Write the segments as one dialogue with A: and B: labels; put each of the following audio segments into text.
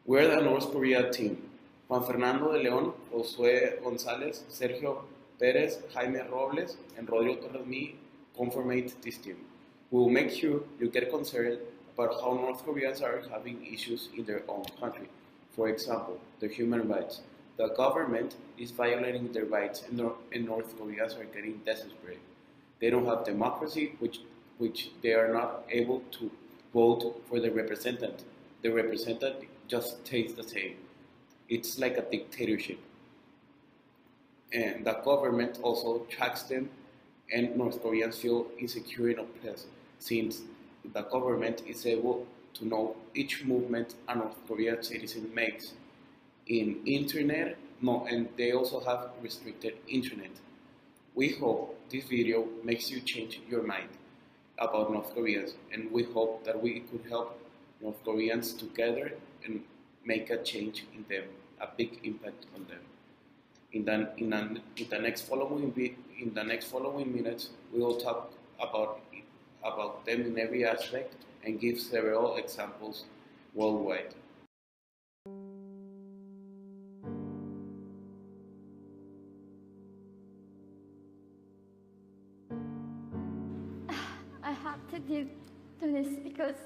A: We're the North Korea team. Juan Fernando de León, Josué González, Sergio Pérez, Jaime Robles, and Rodrigo Torres conformate this team. We will make sure you get concerned about how North Koreans are having issues in their own country. For example, their human rights. The government is violating their rights and North Koreans are getting desperate. They don't have democracy, which they are not able to vote for the representative. The representative just stays the same. It's like a dictatorship. And the government also tracks them, and North Koreans feel insecure and oppressed since the government is able to know each movement a North Korean citizen makes in internet, and they also have restricted internet. We hope this video makes you change your mind about North Koreans, and we hope that we could help North Koreans together and make a change in them, a big impact on them. In the next following minutes, we will talk about them in every aspect and give several examples worldwide.
B: I have to do this because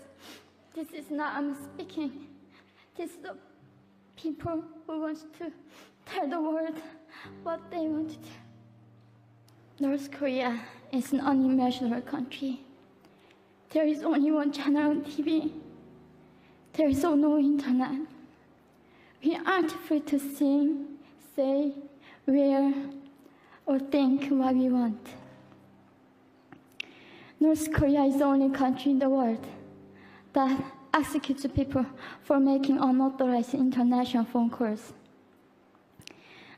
B: this is not I'm speaking. This is the people who want to tell the world what they want to do. North Korea is an unimaginable country. There is only one channel on TV. There is no internet. We aren't free to sing, say, wear, or think what we want. North Korea is the only country in the world that executes people for making unauthorized international phone calls.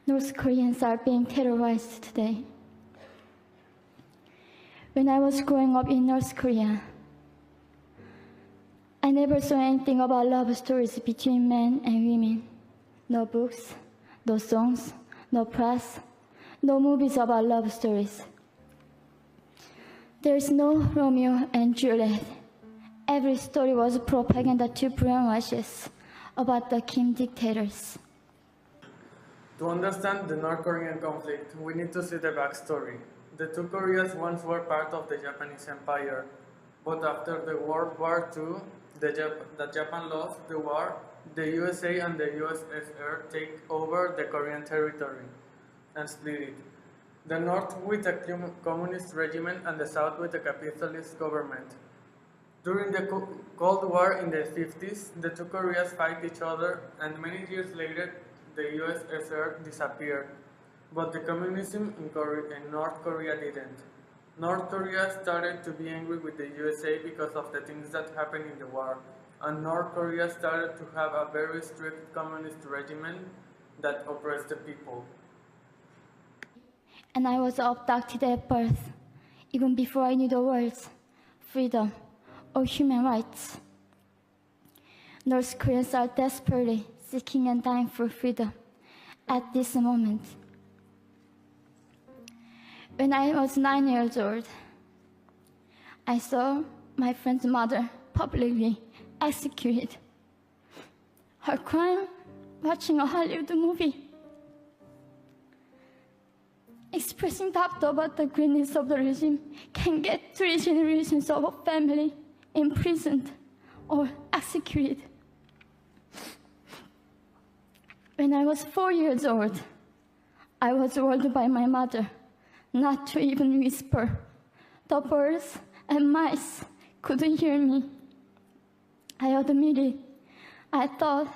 B: North Koreans are being terrorized today. When I was growing up in North Korea, I never saw anything about love stories between men and women. No books, no songs, no press, no movies about love stories. There's no Romeo and Juliet. Every story was propaganda to brainwashes about the Kim dictators.
C: To understand the North Korean conflict, we need to see the backstory. The two Koreas once were part of the Japanese Empire, but after the World War II, Japan lost the war, the USA and the USSR take over the Korean territory and split it. The North with a communist regime and the South with a capitalist government. During the Cold War in the 50s, the two Koreas fight each other, and many years later, the USSR disappeared. But the communism in North Korea didn't. North Korea started to be angry with the USA because of the things that happened in the war, and North Korea started to have a very strict communist regime that oppressed the people.
B: And I was abducted at birth, even before I knew the words freedom or human rights. North Koreans are desperately seeking and dying for freedom at this moment. When I was 9 years old, I saw my friend's mother publicly executed. Her crime, watching a Hollywood movie. Expressing doubt about the greatness of the regime can get 3 generations of a family imprisoned or executed. When I was 4 years old, I was warned by my mother not to even whisper. The birds and mice couldn't hear me. I admitted I thought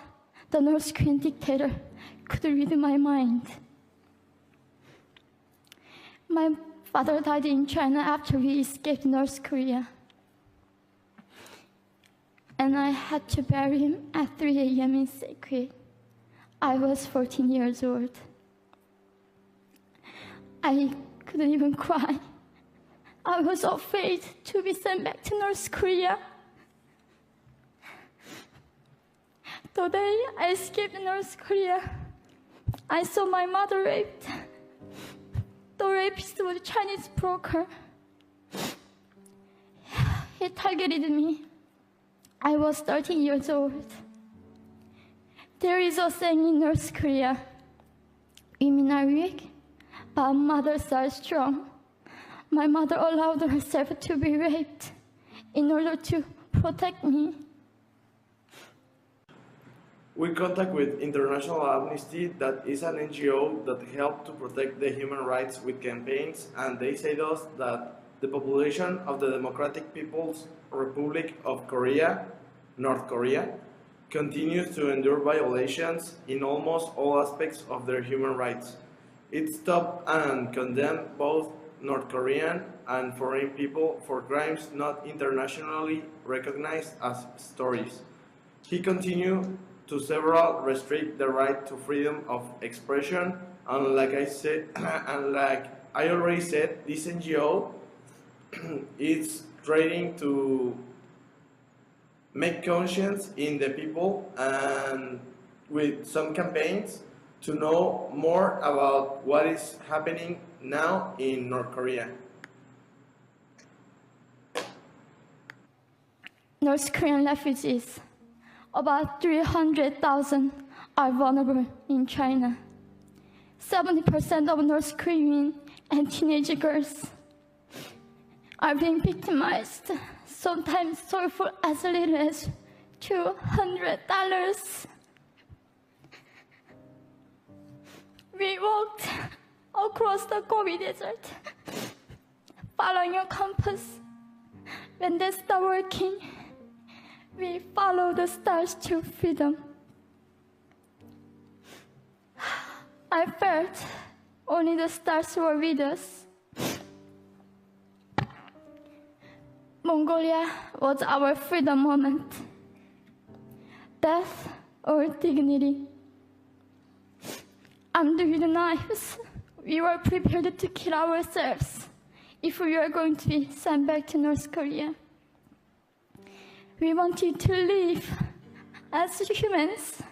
B: the North Korean dictator could read my mind. My father died in China after we escaped North Korea. And I had to bury him at 3 a.m. in secret. I was 14 years old. I couldn't even cry. I was afraid to be sent back to North Korea. The day I escaped North Korea, I saw my mother raped. The rapist was a Chinese broker. He targeted me. I was 13 years old. There is a saying in North Korea, women are weak, but mothers are strong. My mother allowed herself to be raped in order to protect me.
D: We contact with International Amnesty, that is an NGO that helps to protect the human rights with campaigns, and they say to us that the population of the Democratic People's Republic of Korea, North Korea, continues to endure violations in almost all aspects of their human rights. It stopped and condemned both North Korean and foreign people for crimes not internationally recognized as stories. He continued to several restrict the right to freedom of expression, and like I said, and like I already said, this NGO is trying to make conscience in the people and with some campaigns to know more about what is happening now in North Korea.
B: North Korean refugees, about 300,000, are vulnerable in China. 70% of North Korean and teenage girls are being victimized, sometimes sold for as little as $200. We walked across the Gobi Desert, following a compass. When they stopped working, we followed the stars to freedom. I felt only the stars were with us. Mongolia was our freedom moment. Death or dignity. Armed with knives, we were prepared to kill ourselves if we were going to be sent back to North Korea. We wanted to live as humans.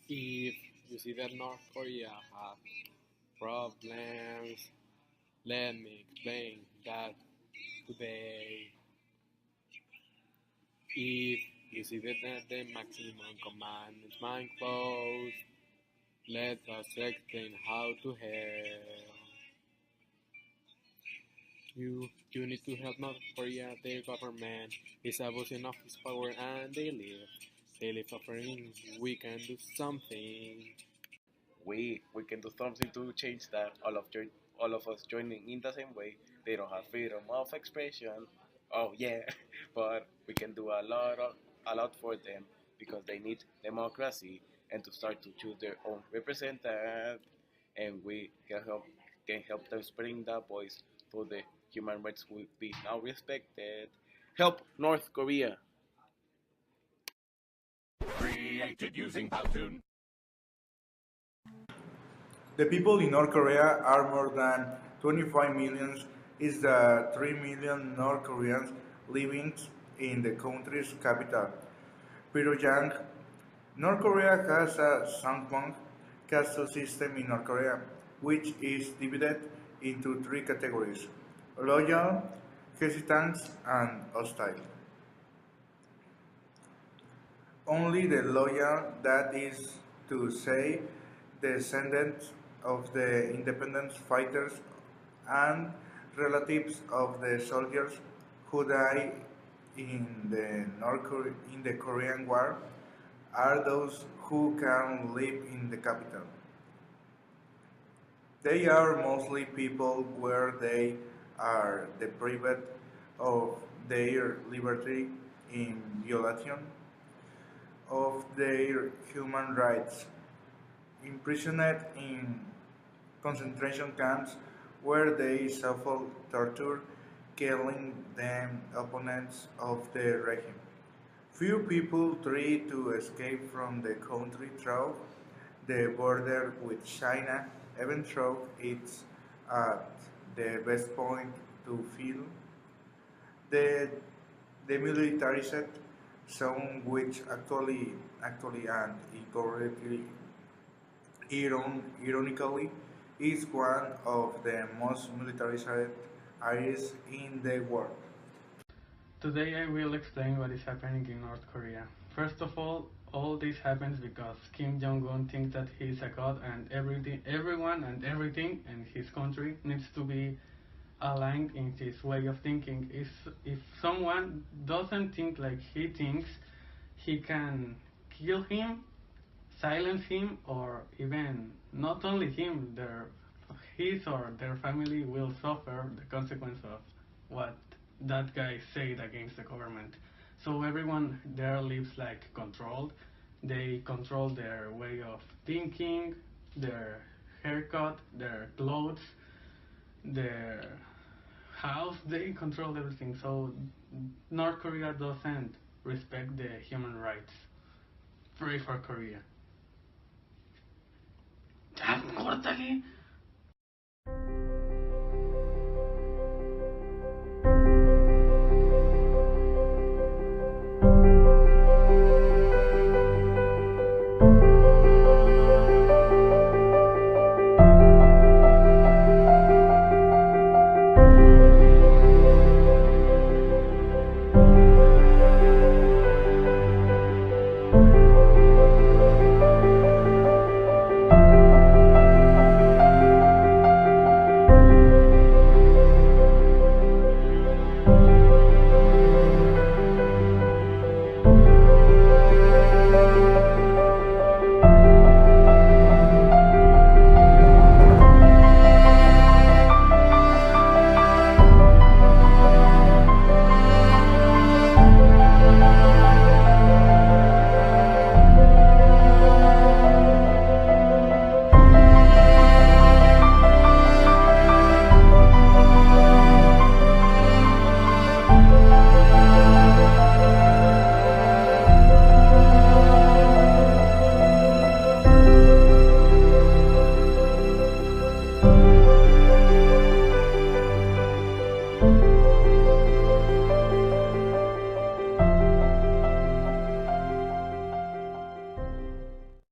E: If you see that North Korea have problems, let me explain that today. If you see that the maximum command is mind closed, let us explain how to help. You need to help North Korea. Their government is abusing of its power and they live suffering. We can do something.
A: We can do something to change that. All of us joining in the same way. They don't have freedom of expression. Oh yeah, but we can do a lot for them because they need democracy and to start to choose their own representative, and we can help them spreading that voice so the human rights will be now respected. Help North Korea.
F: The people in North Korea are more than 25 million. Is the 3 million North Koreans living in the country's capital, Pyongyang. North Korea has a Sangwon caste system in North Korea, which is divided into three categories: loyal, hesitant, and hostile. Only the loyal, that is to say, descendants of the independence fighters and relatives of the soldiers who died in the Korean War are those who can live in the capital. They are mostly people where they are deprived of their liberty in violation of their human rights, imprisoned in concentration camps where they suffer torture, killing them opponents of the regime. Few people try to escape from the country through the border with China, even though it's at the best point to feel the demilitarized zone, which actually and ironically, is one of the most militarized areas in the world.
C: Today I will explain what is happening in North Korea. First of all this happens because Kim Jong-un thinks that he is a god and everyone and everything in his country needs to be aligned in his way of thinking. If someone doesn't think like he thinks, he can kill him, silence him, or even not only him, his or their family will suffer the consequence of what that guy said against the government. So everyone there lives like controlled. They control their way of thinking, their haircut, their clothes, their house. They control everything. So North Korea doesn't respect the human rights. Pray for Korea. Ya, córtale.